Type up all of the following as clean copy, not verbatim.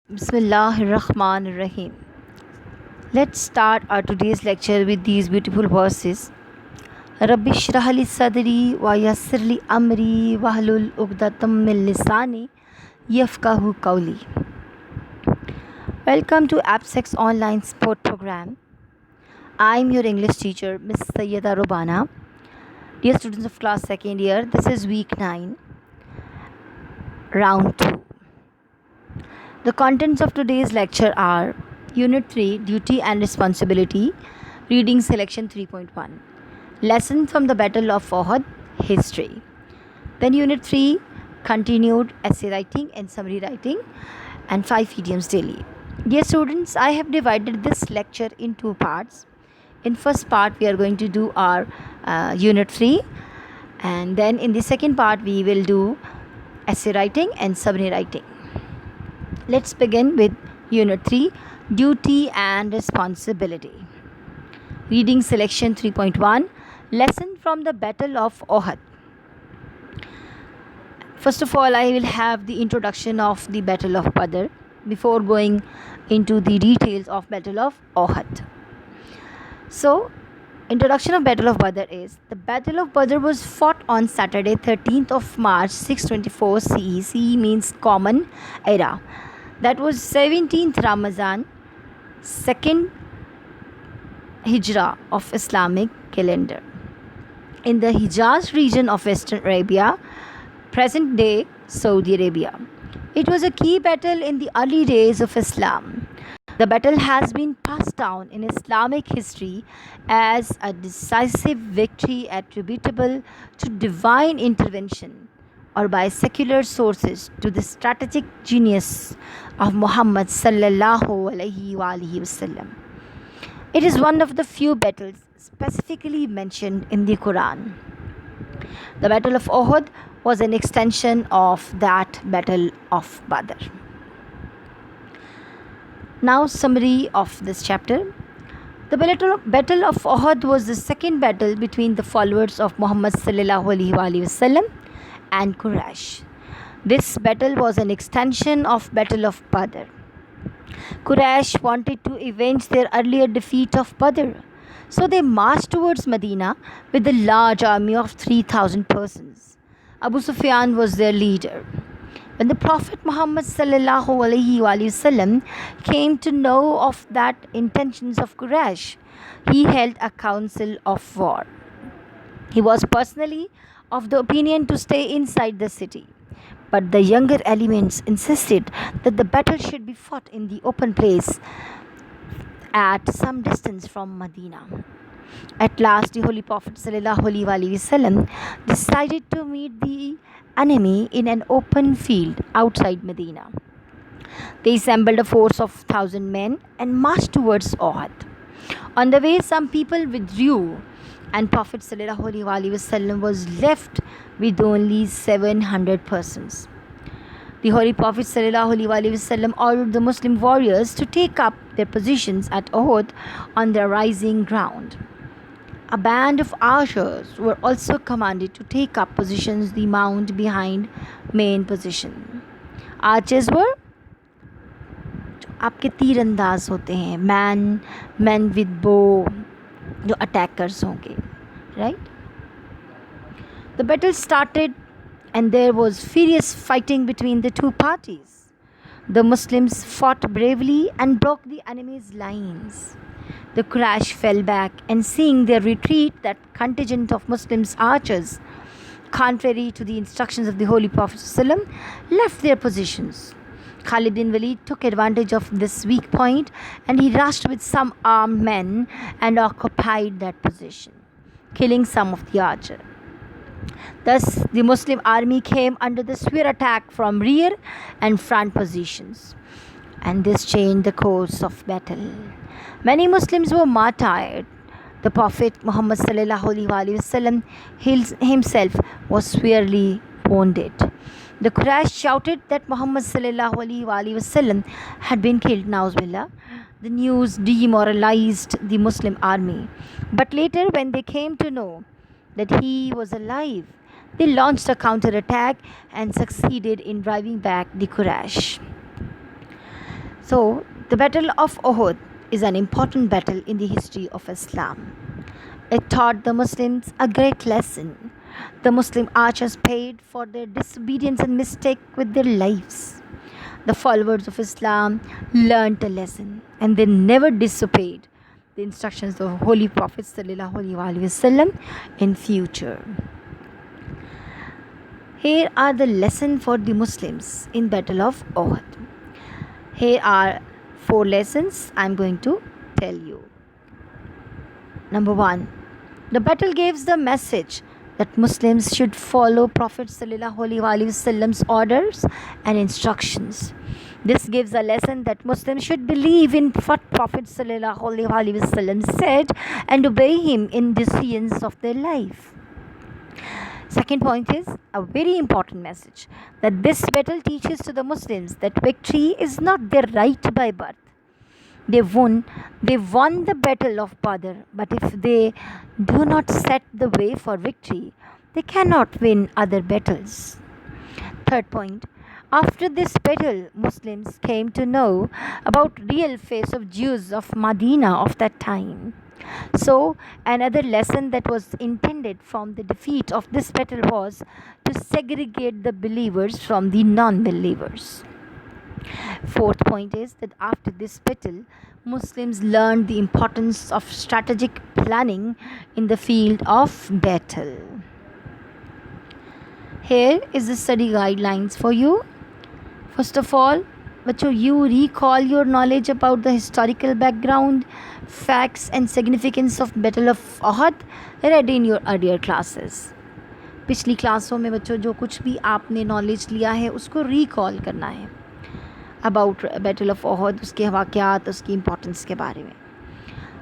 Bismillahirrahmanirrahim. Let's start our today's lecture with these beautiful verses. Rabbi shrah li sadri wa yassir li amri wahlul uqdatam min lisani yafqahu qawli. Welcome to AppSex online sport program. I'm your English teacher, Miss Sayyeda Robana. Dear students of class second year, this is week 9, round 2. The contents of today's lecture are Unit 3, Duty and Responsibility, Reading Selection 3.1, Lesson from the Battle of Ohud, History. Then Unit 3, Continued Essay Writing and Summary Writing, and 5 idioms daily. Dear students, I have divided this lecture in 2 parts. In first part, we are going to do our Unit 3, and then in the second part, we will do essay writing and summary writing. Let's begin with Unit 3, Duty and Responsibility. Reading Selection 3.1, Lesson from the Battle of Ohud. First of all, I will have the introduction of the Battle of Badr before going into the details of Battle of Ohud. So, introduction of Battle of Badr is, the Battle of Badr was fought on Saturday 13th of March 624 CE. CE means Common Era. That was 17th Ramazan, 2nd Hijrah of Islamic calendar. In the Hijaz region of Western Arabia, present day Saudi Arabia. It was a key battle in the early days of Islam. The battle has been passed down in Islamic history as a decisive victory attributable to divine intervention, or by secular sources to the strategic genius of Muhammad sallallahu alaihi wasallam. It is one of the few battles specifically mentioned in the Quran. The Battle of Ohud was an extension of that Battle of Badr. Now, summary of this chapter. The Battle of Ohud was the second battle between the followers of Muhammad sallallahu alaihi wasallam and Quraysh. This battle was an extension of Battle of Badr. Quraysh wanted to avenge their earlier defeat of Badr, so they marched towards Medina with a large army of 3,000 persons. Abu Sufyan was their leader. When the Prophet Muhammad sallallahu alaihi wasallam came to know of that intentions of Quraysh, he held a council of war. He was personally of the opinion to stay inside the city, but the younger elements insisted that the battle should be fought in the open place at some distance from Medina. At last, the Holy Prophet ﷺ decided to meet the enemy in an open field outside Medina. They assembled a force of 1,000 men and marched towards Ohud. On the way, some people withdrew, and Prophet ﷺ was left with only 700 persons. The Holy Prophet ﷺ ordered the Muslim warriors to take up their positions at Uhud on the rising ground. A band of archers were also commanded to take up positions the mount behind main position. Archers were आपके तीरंदाज होते हैं, men with bow, जो attackers होंगे, right? The battle started and there was furious fighting between the two parties. The Muslims fought bravely and broke the enemy's lines. The Quraysh fell back, and seeing their retreat, that contingent of Muslims archers, contrary to the instructions of the Holy Prophet ﷺ, left their positions. Khalid bin Walid took advantage of this weak point, and he rushed with some armed men and occupied that position, killing some of the archers. Thus, the Muslim army came under the severe attack from rear and front positions, and this changed the course of battle. Many Muslims were martyred. The Prophet Muhammad sallallahu alaihi wasallam himself was severely wounded. The Quraysh shouted that Muhammad sallallahu alaihi wasallam had been killed. Nauzubillah. The news demoralized the Muslim army. But later, when they came to know that he was alive, they launched a counterattack and succeeded in driving back the Quraysh. So, the Battle of Uhud is an important battle in the history of Islam. It taught the Muslims a great lesson. The Muslim archers paid for their disobedience and mistake with their lives. The followers of Islam learnt a lesson and they never disobeyed the instructions of Holy Prophet ﷺ in future. Here are the lessons for the Muslims in Battle of Uhud. Here are 4 lessons I am going to tell you. Number 1. The battle gives the message that Muslims should follow Prophet ﷺ's orders and instructions. This gives a lesson that Muslims should believe in what Prophet ﷺ said and obey him in decisions of their life. Second point is a very important message that this battle teaches to the Muslims that victory is not their right by birth. They won the battle of Badr, but if they do not set the way for victory, they cannot win other battles. Third point, after this battle, Muslims came to know about real face of Jews of Medina of that time. So, another lesson that was intended from the defeat of this battle was to segregate the believers from the non-believers. Fourth point is that after this battle, Muslims learned the importance of strategic planning in the field of battle. Here is the study guidelines for you. First of all, you recall your knowledge about the historical background, facts and significance of Battle of Uhud read in your earlier classes. पिछली क्लासों में बच्चों जो कुछ भी आपने knowledge लिया है उसको रिकॉल करना है अबाउट बैटल ऑफ ओहद, उसके वाक़यात, उसकी इम्पोर्टेंस के बारे में.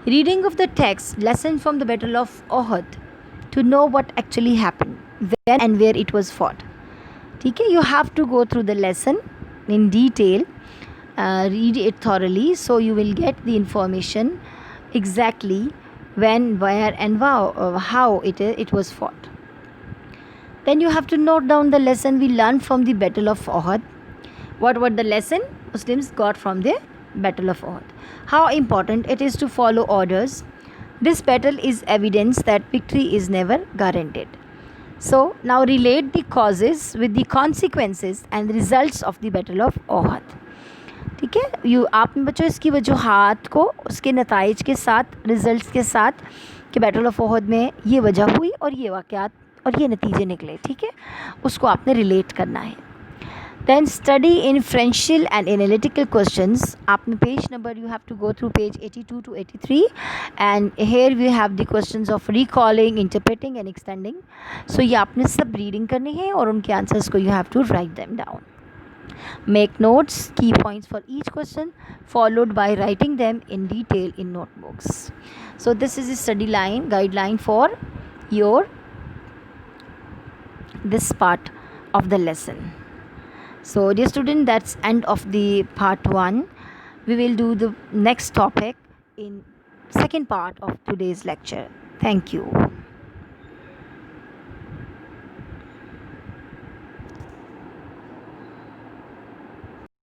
Reading of the text lesson from the battle of Uhud to know what actually happened, when and where it was fought. ठीक है, you have to go through the lesson in detail, read it thoroughly so you will get the information exactly when, where and how it was fought. Then you have to note down the lesson we learned from the Battle of Uhud. What were the lesson Muslims got from the Battle of Uhud? How important it is to follow orders. This battle is evidence that victory is never guaranteed. So now relate the causes with the consequences and results of the Battle of Uhud. ठीक है, आपने बच्चों इसकी वजूहात को उसके नताइज के साथ, results के साथ कि बैटल ऑफ ओहद में ये वजह हुई और ये वाक़यात और ये नतीजे निकले, ठीक है, उसको आपने रिलेट करना है. Then study inferential and analytical questions. आपने page number you have to go through page 82 to 83 and here we have the questions of recalling, interpreting and extending. So ये आपने सब रीडिंग करनी है और उनके आंसर्स को you have to write them down. Make notes, key points for each question followed by writing them in detail in notebooks. So this is the study line guideline for your this part of the lesson. So dear student, that's end of the part 1. We will do the next topic in second part of today's lecture. Thank you.